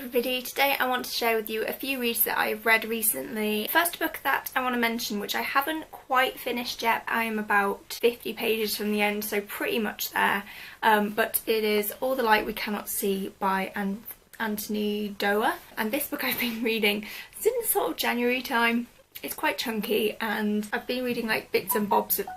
everybody. Today I want to share with you a few reads that I've read recently. The first book that I want to mention, which I haven't quite finished yet, I am about 50 pages from the end, so pretty much there, but it is All the Light We Cannot See by Anthony Doerr, and this book I've been reading since sort of January time. It's quite chunky and I've been reading like bits and bobs of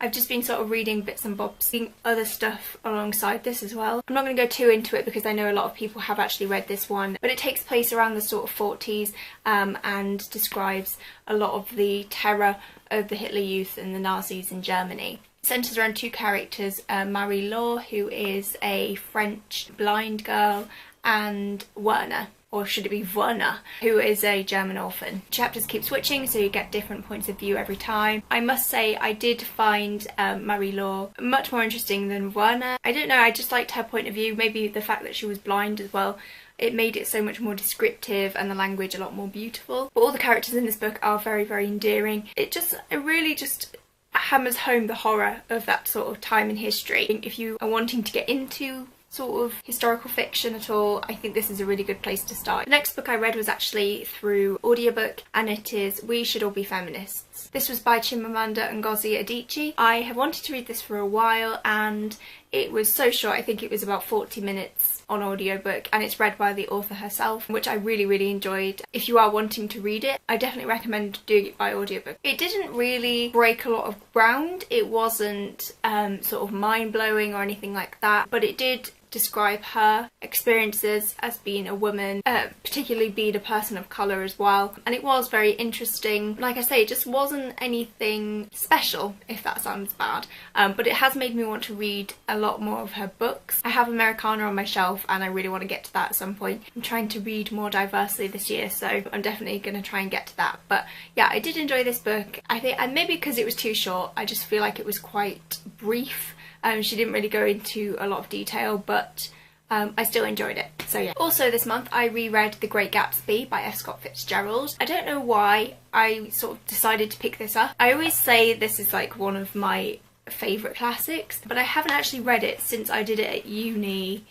I've just been sort of reading bits and bobs, seeing other stuff alongside this as well. I'm not going to go too into it because I know a lot of people have actually read this one, but it takes place around the sort of 40s and describes a lot of the terror of the Hitler Youth and the Nazis in Germany. It centres around two characters, Marie-Laure, who is a French blind girl, and Werner, or should it be Werner, who is a German orphan. Chapters keep switching, so you get different points of view every time. I must say I did find Marie-Laure much more interesting than Werner. I don't know, I just liked her point of view, maybe the fact that she was blind as well. It made it so much more descriptive and the language a lot more beautiful. But all the characters in this book are very, very endearing. It really just hammers home the horror of that sort of time in history. If you are wanting to get into sort of historical fiction at all, I think this is a really good place to start. The next book I read was actually through audiobook, and it is We Should All Be Feminists. This was by Chimamanda Ngozi Adichie. I have wanted to read this for a while and it was so short. I think it was about 40 minutes on audiobook, and it's read by the author herself, which I really, really enjoyed. If you are wanting to read it, I definitely recommend doing it by audiobook. It didn't really break a lot of ground. It wasn't sort of mind-blowing or anything like that, but it did describe her experiences as being a woman, particularly being a person of colour as well, and it was very interesting. Like I say, it just wasn't anything special, if that sounds bad, but it has made me want to read a lot more of her books. I have Americana on my shelf and I really want to get to that at some point. I'm trying to read more diversely this year, so I'm definitely going to try and get to that. But yeah, I did enjoy this book. I think, and maybe because it was too short, I just feel like it was quite brief. She didn't really go into a lot of detail, but I still enjoyed it. So yeah. Also this month I reread The Great Gatsby by F. Scott Fitzgerald. I don't know why I sort of decided to pick this up. I always say this is like one of my favourite classics, but I haven't actually read it since I did it at uni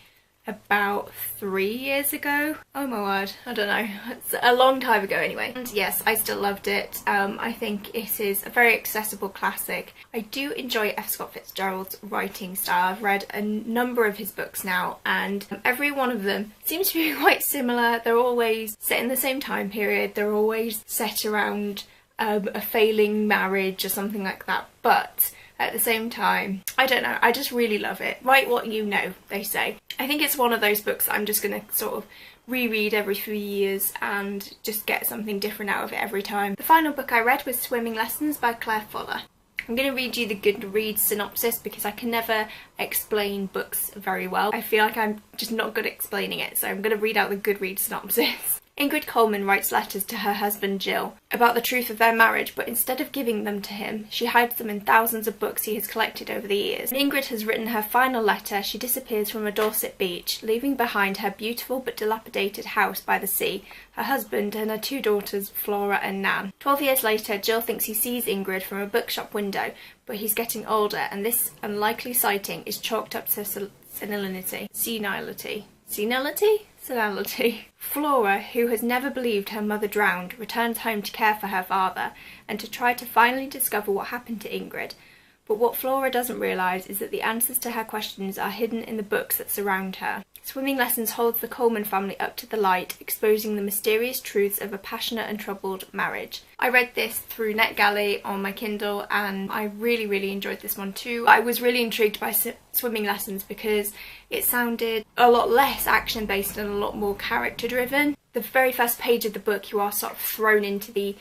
about 3 years ago. Oh my word, I don't know, it's a long time ago anyway. And yes, I still loved it. I think it is a very accessible classic. I do enjoy F. Scott Fitzgerald's writing style. I've read a number of his books now and every one of them seems to be quite similar. They're always set in the same time period, they're always set around a failing marriage or something like that, but at the same time, I don't know, I just really love it. Write what you know, they say. I think it's one of those books that I'm just going to sort of reread every few years and just get something different out of it every time. The final book I read was Swimming Lessons by Claire Fuller. I'm going to read you the Goodreads synopsis because I can never explain books very well. I feel like I'm just not good at explaining it, so I'm going to read out the Goodreads synopsis. Ingrid Coleman writes letters to her husband Jill about the truth of their marriage, but instead of giving them to him, she hides them in thousands of books he has collected over the years. When Ingrid has written her final letter, she disappears from a Dorset beach, leaving behind her beautiful but dilapidated house by the sea, her husband and her two daughters Flora and Nan. 12 years later, Jill thinks he sees Ingrid from a bookshop window, but he's getting older and this unlikely sighting is chalked up to senility. Flora, who has never believed her mother drowned, returns home to care for her father and to try to finally discover what happened to Ingrid. But what Flora doesn't realise is that the answers to her questions are hidden in the books that surround her. Swimming Lessons holds the Coleman family up to the light, exposing the mysterious truths of a passionate and troubled marriage. I read this through NetGalley on my Kindle and I really, really enjoyed this one too. I was really intrigued by Swimming Lessons because it sounded a lot less action-based and a lot more character-driven. The very first page of the book you are sort of thrown into the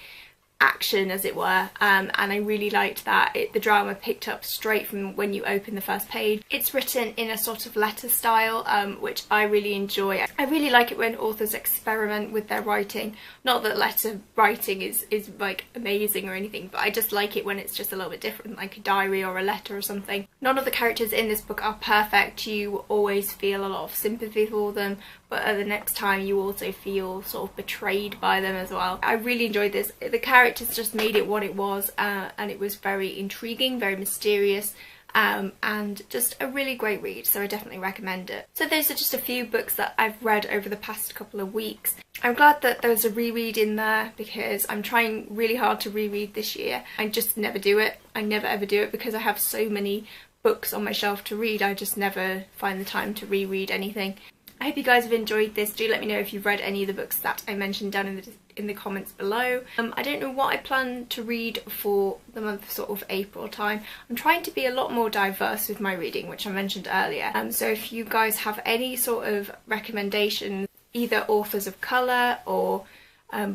action, as it were, and I really liked that. The drama picked up straight from when you open the first page. It's written in a sort of letter style, which I really enjoy. I really like it when authors experiment with their writing. Not that letter writing is like amazing or anything, but I just like it when it's just a little bit different, like a diary or a letter or something. None of the characters in this book are perfect. You always feel a lot of sympathy for them, but at the next time you also feel sort of betrayed by them as well. I really enjoyed this. The characters just made it what it was, and it was very intriguing, very mysterious, and just a really great read, so I definitely recommend it. So those are just a few books that I've read over the past couple of weeks. I'm glad that there's a reread in there because I'm trying really hard to reread this year. I just never do it. I never ever do it because I have so many books on my shelf to read. I just never find the time to reread anything. I hope you guys have enjoyed this. Do let me know if you've read any of the books that I mentioned down in the comments below. I don't know what I plan to read for the month of sort of April time. I'm trying to be a lot more diverse with my reading, which I mentioned earlier. So if you guys have any sort of recommendations, either authors of colour or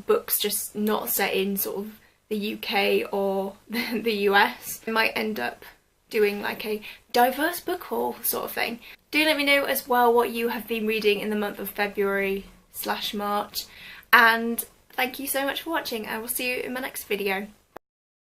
books just not set in sort of the UK or the US, I might end up doing like a diverse book haul sort of thing. Do let me know as well what you have been reading in the month of February/March, and thank you so much for watching. I will see you in my next video.